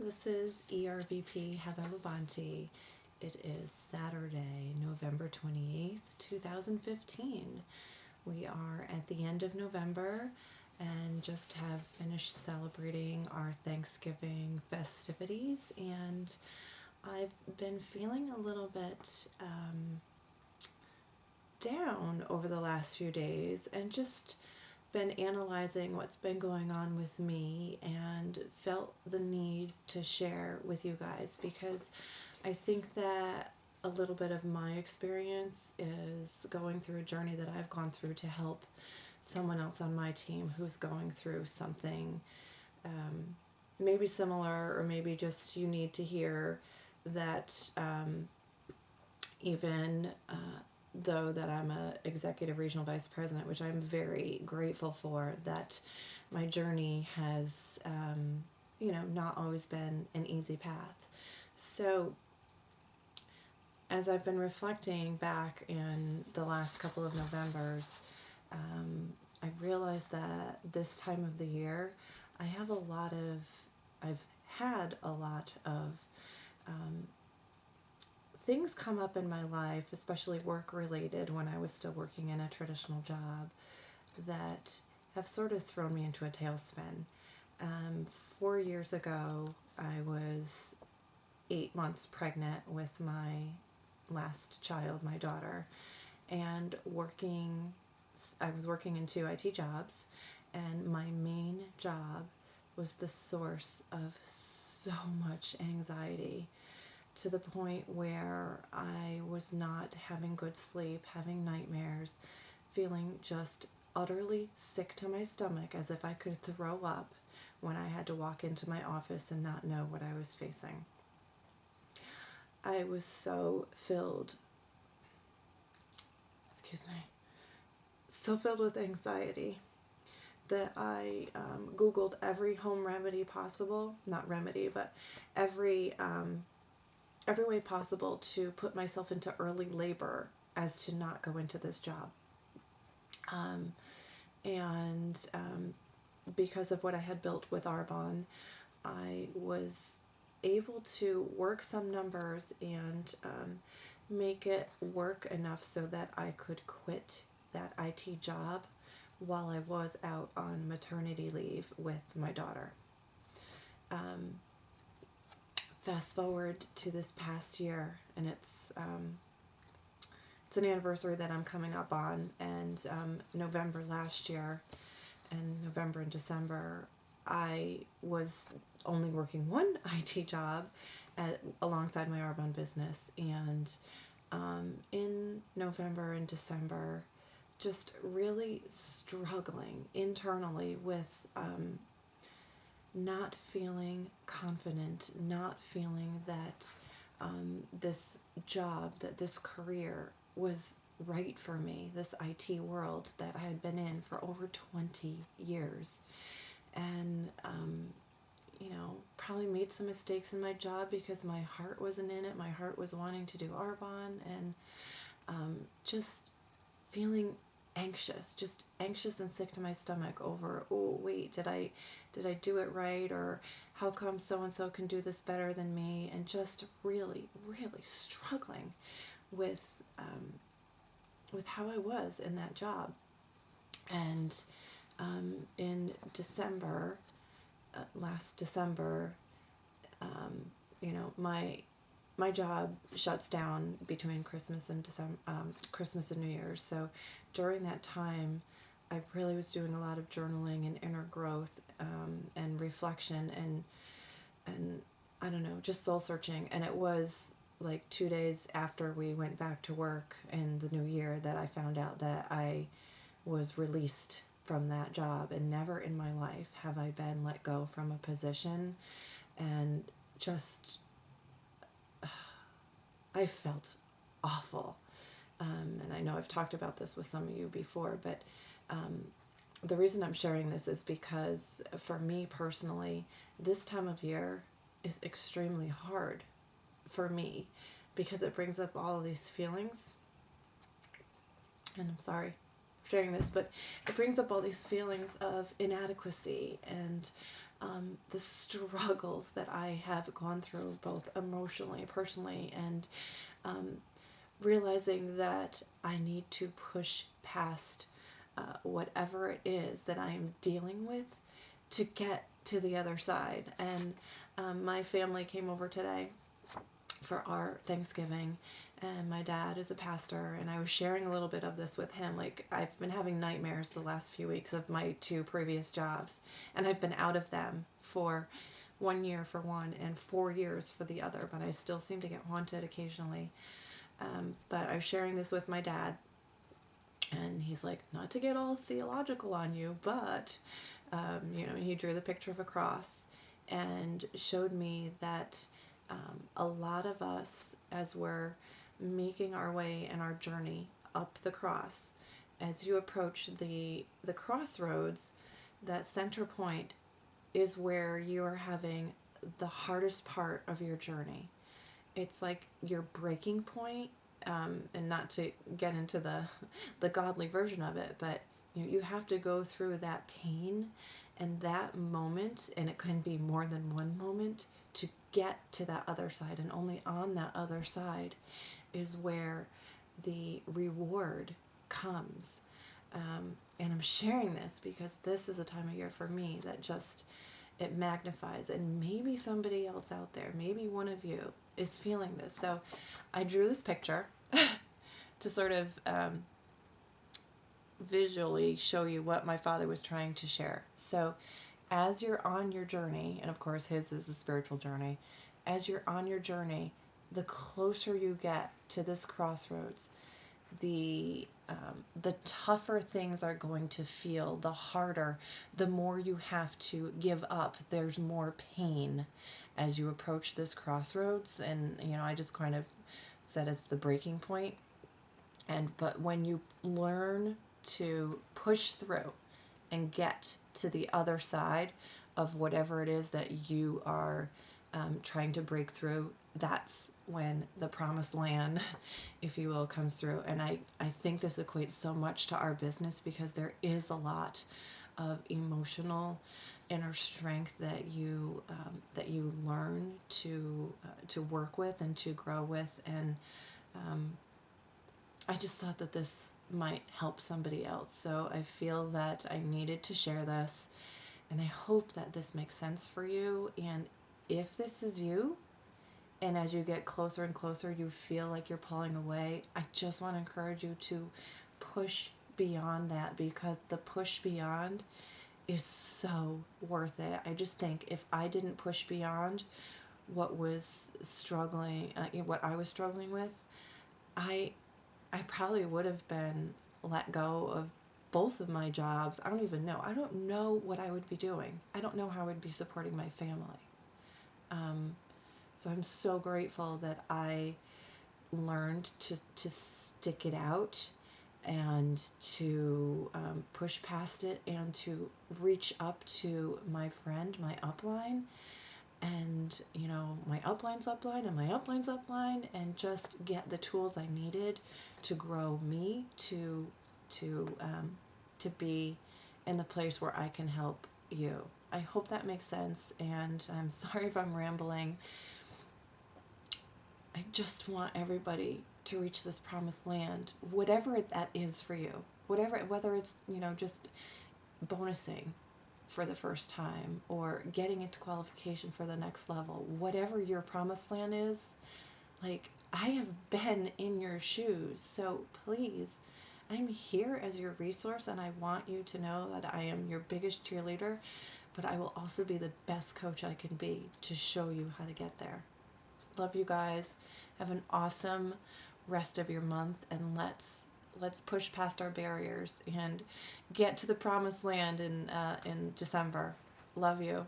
this is ERVP Heather Labonte. It is Saturday, November 28th, 2015. We are at the end of November and just have finished celebrating our Thanksgiving festivities, and I've been feeling a little bit down over the last few days and just been analyzing what's been going on with me and felt the need to share with you guys, because I think that a little bit of my experience is going through a journey that I've gone through to help someone else on my team who's going through something maybe similar, or maybe just you need to hear that even though that I'm a executive regional vice president, which I'm very grateful for, that my journey has, not always been an easy path. So as I've been reflecting back in the last couple of Novembers, I realized that this time of the year, I've had a lot of things come up in my life, especially work related, when I was still working in a traditional job, that have sort of thrown me into a tailspin. 4 years ago, I was 8 months pregnant with my last child, my daughter, and I was working in 2 IT jobs, and my main job was the source of so much anxiety, to the point where I was not having good sleep, having nightmares, feeling just utterly sick to my stomach, as if I could throw up when I had to walk into my office and not know what I was facing. I was so filled with anxiety that I Googled every home remedy possible, not remedy, but every way possible to put myself into early labor as to not go into this job. Because of what I had built with Arbonne, I was able to work some numbers and make it work enough so that I could quit that IT job while I was out on maternity leave with my daughter. Fast forward to this past year, and it's an anniversary that I'm coming up on, and November last year, and November and December, I was only working one IT job alongside my Arbonne business, and in November and December, just really struggling internally with not feeling confident, not feeling that this job, that this career was right for me, this IT world that I had been in for over 20 years. And, probably made some mistakes in my job because my heart wasn't in it. My heart was wanting to do Arbonne, and just feeling anxious and sick to my stomach over, oh wait, did I do it right, or how come so and so can do this better than me, and just really struggling with how I was in that job. And in December, last December, my job shuts down between Christmas and Christmas and New Year's. So during that time, I really was doing a lot of journaling and inner growth and reflection and I don't know, just soul searching. And it was like 2 days after we went back to work in the new year that I found out that I was released from that job, and never in my life have I been let go from a position. And just I felt awful. And I know I've talked about this with some of you before, but the reason I'm sharing this is because for me personally, this time of year is extremely hard for me, because it brings up all of these feelings. And I'm sorry. sharing this, but it brings up all these feelings of inadequacy and the struggles that I have gone through, both emotionally, personally, and realizing that I need to push past whatever it is that I am dealing with to get to the other side. And my family came over today for our Thanksgiving, and my dad is a pastor, and I was sharing a little bit of this with him. Like, I've been having nightmares the last few weeks of my 2 previous jobs, and I've been out of them for 1 year for one and 4 years for the other, but I still seem to get haunted occasionally. But I was sharing this with my dad, and he's like, not to get all theological on you, but, he drew the picture of a cross and showed me that a lot of us, as we're making our way in our journey up the cross, as you approach the crossroads, that center point is where you are having the hardest part of your journey. It's like your breaking point, and not to get into the godly version of it, but you have to go through that pain and that moment, and it can be more than one moment, to get to that other side. And only on that other side is where the reward comes. And I'm sharing this because this is a time of year for me that just, it magnifies. And maybe somebody else out there, maybe one of you is feeling this. So I drew this picture to sort of visually show you what my father was trying to share. So as you're on your journey, and of course his is a spiritual journey, as you're on your journey, the closer you get to this crossroads, the tougher things are going to feel, the harder, the more you have to give up. There's more pain as you approach this crossroads. And, I just kind of said it's the breaking point. But when you learn to push through and get to the other side of whatever it is that you are trying to break through, that's when the promised land, if you will, comes through. And I think this equates so much to our business, because there is a lot of emotional inner strength that you learn to work with and to grow with. And I just thought that this might help somebody else. So I feel that I needed to share this, and I hope that this makes sense for you. And if this is you, and as you get closer and closer, you feel like you're pulling away, I just want to encourage you to push beyond that, because the push beyond is so worth it. I just think if I didn't push beyond what was struggling, what I was struggling with, I probably would have been let go of both of my jobs. I don't even know. I don't know what I would be doing. I don't know how I would be supporting my family. So I'm so grateful that I learned to stick it out and to push past it and to reach up to my friend, my upline, and my upline's upline and my upline's upline, and just get the tools I needed to grow me to be in the place where I can help you. I hope that makes sense, and I'm sorry if I'm rambling. I just want everybody to reach this promised land, whatever that is for you. Whether it's, just bonusing for the first time or getting into qualification for the next level, whatever your promised land is, like, I have been in your shoes. So please, I'm here as your resource, and I want you to know that I am your biggest cheerleader, but I will also be the best coach I can be to show you how to get there. Love you guys. Have an awesome rest of your month, and let's push past our barriers and get to the promised land in December. Love you.